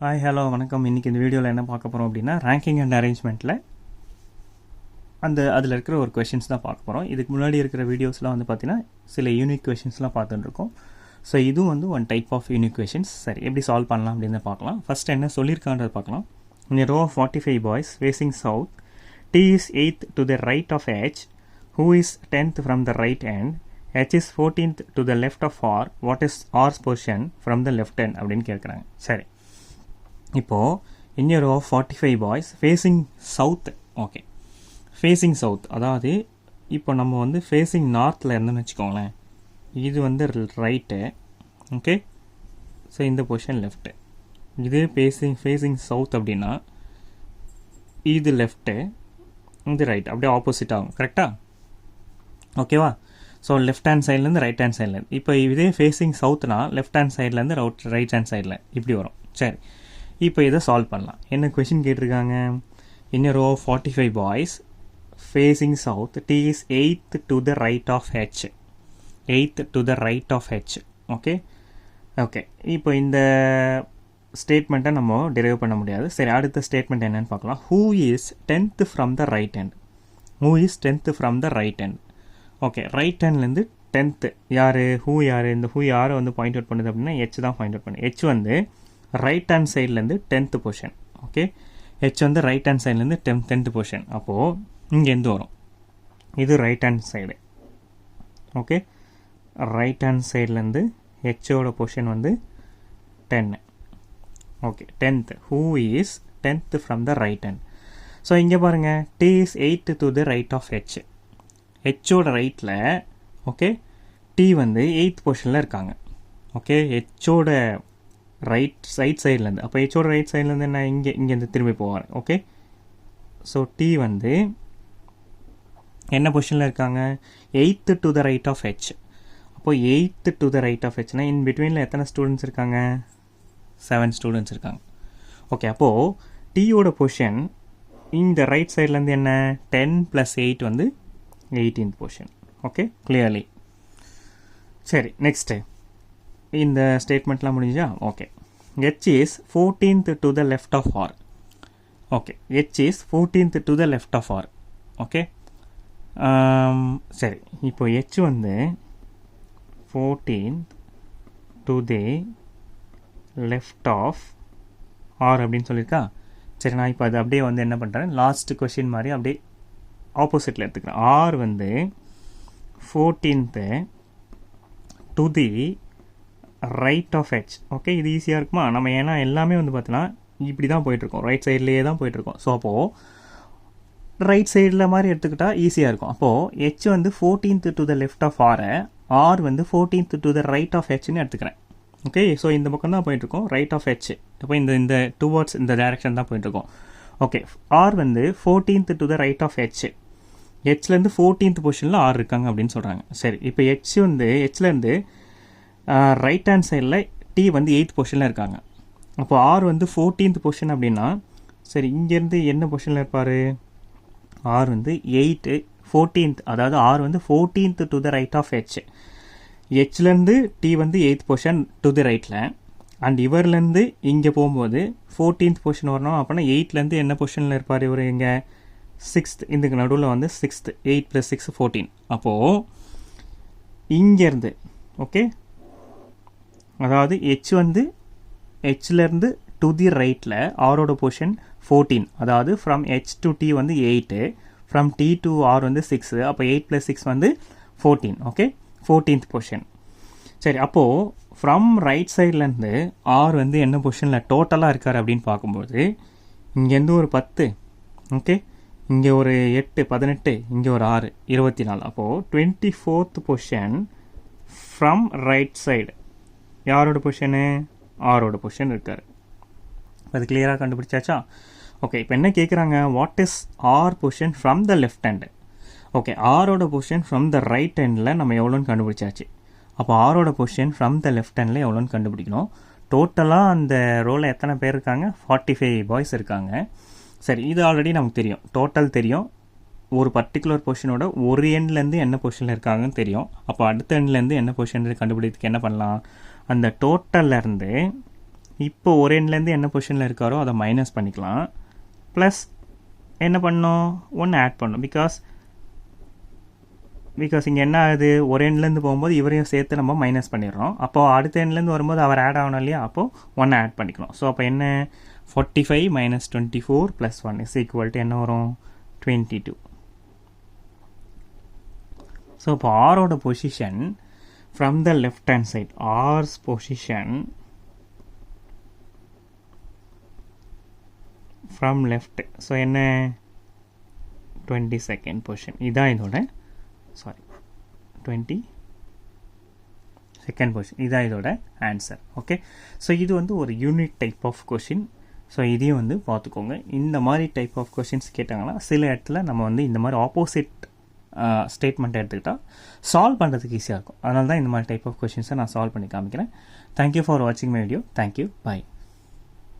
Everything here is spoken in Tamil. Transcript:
ஹாய் ஹலோ வணக்கம். இன்றைக்கி இந்த வீடியோவில் என்ன பார்க்க போகிறோம் அப்படின்னா ரேங்கிங் அண்ட் அரேஞ்ச்மெண்ட்டில் அதில் இருக்கிற ஒரு கொஷின்ஸ் தான் பார்க்க போகிறோம். இதுக்கு முன்னாடி இருக்கிற வீடியோஸ்லாம் வந்து பார்த்தீங்கன்னா சில யூனிக் கொஷின்ஸ்லாம் பார்த்துட்டுருக்கோம். ஸோ இதுவும் வந்து one type of unique questions. சரி, எப்படி சால்வ் பண்ணலாம் அப்படின்னு பார்க்கலாம். ஃபஸ்ட் என்ன சொல்லியிருக்கான்றது பார்க்கலாம். In a row of 45 boys facing south, T is 8th to the right of H, who is 10th from the right end, H is 14th to the left of R, what is R's position from the left end அப்படின்னு கேட்குறாங்க. சரி, இப்போது in a row of 45 boys facing south. Okay, facing south, அதாவது இப்போ நம்ம வந்து ஃபேஸிங் நார்த்தில் இருந்துன்னு வச்சுக்கோங்களேன். இது வந்து ரைட்டு, ஓகே. ஸோ இந்த பொசிஷன் லெஃப்ட்டு. இது ஃபேஸிங் சவுத் அப்படின்னா இது லெஃப்ட்டு, இது ரைட், அப்படியே ஆப்போசிட் ஆகும். கரெக்டாக? ஓகேவா? ஸோ லெஃப்ட் ஹேண்ட் சைட்லேருந்து ரைட் ஹேண்ட் சைட்லேருந்து. இப்போ இதே ஃபேஸிங் சவுத்னா லெஃப்ட் ஹேண்ட் சைட்லேருந்து ரைட் ஹேண்ட் சைடில் இப்படி வரும். சரி, இப்போ இதை சால்வ் பண்ணலாம். என்ன கொஷின் கேட்டிருக்காங்க? In a row of 45 boys facing south, T is 8th to the right of H. 8th to the right of H. Okay okay. இப்போ இந்த ஸ்டேட்மெண்ட்டை நம்ம டெரைவ் பண்ண முடியாது. சரி, அடுத்த ஸ்டேட்மெண்ட் என்னன்னு பார்க்கலாம். Who is 10th from the right end? Who is 10th from the right end? Okay, right ஹேண்ட்லேருந்து 10th யார்? ஹூ யார்? இந்த ஹூ யாரை வந்து பாயிண்ட் அவுட் பண்ணுது அப்படின்னா ஹெச் தான் பாயிண்ட் அவுட் பண்ணுது. ஹெச் வந்து ரைட் ஹேண்ட் சைட்லேருந்து 10th பொசிஷன். ஓகே, ஹெச் வந்து ரைட் ஹேண்ட் சைட்லேருந்து 10th பொசிஷன். அப்போது இங்கேருந்து வரும், இது right hand side. Okay, right hand சைட்லேருந்து ஹெச்சோட பொசிஷன் வந்து 10. Okay, 10th. Who is 10th from the right hand. So இங்கே பாருங்கள், T is 8th to the right of H. ஹெச்சோட ரைட்டில், ஓகே, T வந்து 8th பொசிஷனில் இருக்காங்க. ஓகே, ஹெச்சோட ரைட் சைட்லேருந்து. அப்போ ஹெச்சோட ரைட் சைட்லேருந்து என்ன, இங்கேருந்து திரும்பி போவார். ஓகே, ஸோ T வந்து என்ன பொசிஷனில் இருக்காங்க? 8th to the right of H. அப்போது 8th to the right of Hனா இன் பிட்வீனில் எத்தனை ஸ்டூடெண்ட்ஸ் இருக்காங்க? 7 ஸ்டூடெண்ட்ஸ் இருக்காங்க. ஓகே, அப்போது Tயோட பொசிஷன் இந்த ரைட் சைட்லேருந்து என்ன, 10 + 8 வந்து 18th பொசிஷன். Okay, clearly. சரி, நெக்ஸ்ட்டு இந்த ஸ்டேட்மெண்ட்லாம் முடிஞ்சா? Okay, H is 14th to the left of R. Okay, H is 14th to the left of R. Okay, சரி, இப்போ H வந்து 14th to the left of R அப்படின்னு சொல்லியிருக்கா. சரி, நான் இப்போ அது அப்படியே வந்து என்ன பண்ணுறேன், லாஸ்ட் கொஷின் மாதிரி அப்படியே ஆப்போசிட்டில் எடுத்துக்கிறேன். R வந்து 14th to the right of H. Okay, இது ஈஸியாக இருக்குமா? நம்ம ஏன்னா எல்லாமே வந்து பார்த்தீங்கன்னா இப்படி தான் போயிட்டுருக்கோம், ரைட் சைட்லேயே தான் போயிட்டுருக்கோம். ஸோ அப்போது ரைட் சைடில் மாதிரி எடுத்துக்கிட்டால் ஈஸியாக இருக்கும். அப்போது ஹெச் வந்து 14th to the left of R, R வந்து 14th to the right of ஹெச்னு எடுத்துக்கிறேன். ஓகே, ஸோ இந்த பக்கம் தான் போயிட்டுருக்கோம், ரைட் ஆஃப் ஹெச். இப்போ இந்த டுவர்ட்ஸ் இந்த டைரக்ஷன் தான் போயிட்டுருக்கோம். ஓகே, ஆர் வந்து 14th to the right of H. ஹெச்லேருந்து 14th பொசிஷனில் ஆர் இருக்காங்க அப்படின்னு சொல்கிறாங்க. சரி, இப்போ ஹெச் வந்து ஹெச்லேருந்து ரைட் ஹேண்ட் சைடில் T வந்து 8th பொசிஷனில் இருக்காங்க. அப்போ ஆர் வந்து 14th பொசிஷன் அப்படின்னா, சரி, இங்கேருந்து என்ன பொசிஷனில் இருப்பார்? ஆர் வந்து 14th, அதாவது ஆர் வந்து 14th to the right of H. ஹெச்லேருந்து T வந்து 8th பொசிஷன் டு தி ரைட்டில், அண்ட் இவர்லேருந்து இங்கே போகும்போது 14th பொசிஷன் வரணும். அப்படின்னா 8லேருந்து என்ன பொசிஷனில் இருப்பார் இவர்? இங்கே 6th, இதுக்கு நடுவில் வந்து 6th. 8 + 6 14. அப்போது இங்கேருந்து, ஓகே, அதாவது ஹெச் வந்து ஹெச்லேருந்து டு தி ரைட்டில் ஆரோட பொசிஷன் 14. அதாவது ஃப்ரம் ஹெச் டு T வந்து 8, ஃப்ரம் T டு ஆர் வந்து 6. அப்போ 8 + 6 வந்து 14. Okay, 14th position. சரி, அப்போது ஃப்ரம் ரைட் சைட்லேருந்து ஆர் வந்து என்ன பொசிஷனில் டோட்டலாக இருக்கார் அப்படின்னு பார்க்கும்போது, இங்கேருந்து ஒரு 10, ஓகே, இங்கே ஒரு 8, 18, இங்கே ஒரு 6, 24. அப்போது 24th position from right side யாரோட பொசிஷனு? ஆரோட பொசிஷன் இருக்கார். அது கிளியராக கண்டுபிடிச்சாச்சா? ஓகே, இப்போ என்ன கேட்குறாங்க? What is R position from the left hand? Okay, ஆரோட பொசிஷன் ஃப்ரம் த ரைட் ஹேண்டில் நம்ம எவ்வளோன்னு கண்டுபிடிச்சாச்சு. அப்போ ஆரோட பொசிஷன் ஃப்ரம் த லெஃப்ட் ஹேண்டில் எவ்வளோன்னு கண்டுபிடிக்கணும். டோட்டலாக அந்த ரோலில் எத்தனை பேர் இருக்காங்க? 45 பாய்ஸ் இருக்காங்க. சரி, இது ஆல்ரெடி நமக்கு தெரியும், டோட்டல் தெரியும். ஒரு பர்டிகுலர் பொசிஷனோட ஒரு எண்ட்லேருந்து என்ன பொசிஷனில் இருக்காங்கன்னு தெரியும். அப்போ அடுத்த எண்ட்லேருந்து என்ன பொசிஷன் கண்டுபிடிக்கிறதுக்கு என்ன பண்ணலாம்? அந்த டோட்டல்லேருந்து இப்போ ஒரு எண்ட்லேருந்து என்ன பொசிஷனில் இருக்காரோ அதை மைனஸ் பண்ணிக்கலாம், ப்ளஸ் என்ன பண்ணோம், ஒன்று ஆட் பண்ணோம். பிகாஸ் இங்கே என்ன ஆகுது, ஒரு எண்ட்லேருந்து போகும்போது இவரையும் சேர்த்து நம்ம மைனஸ் பண்ணிடுறோம். அப்போது அடுத்த எண்ட்லேருந்து வரும்போது அவர் ஆட் ஆகணும் இல்லையா, அப்போது ஒன்று ஆட் பண்ணிக்கணும். ஸோ அப்போ என்ன, 45 - 24 + 1 = என்ன வரும், 22. ஸோ இப்போ ஆரோட position from the left hand side, R's position from left, so என்ன 22nd பொசிஷன், இதான் இதோட 22nd பொசிஷன், இதான் இதோட ஆன்சர். ஓகே, ஸோ இது வந்து ஒரு unique type of question. So இதையும் வந்து பார்த்துக்கோங்க. இந்த மாதிரி டைப் ஆஃப் கொஷின்ஸ் கேட்டாங்கன்னா சில இடத்துல நம்ம வந்து இந்த மாதிரி ஆப்போசிட் ஸ்டேட்மெண்ட் எடுத்துக்கிட்டால் சால்வ் பண்ணுறதுக்கு ஈஸியாக இருக்கும். அதனால தான் இந்த மாதிரி டைப் ஆஃப் கொஷின்ஸை நான் சால்வ் பண்ணி காமிக்கிறேன். தேங்க்யூ ஃபார் வாட்சிங் மை வீடியோ. Thank you, by.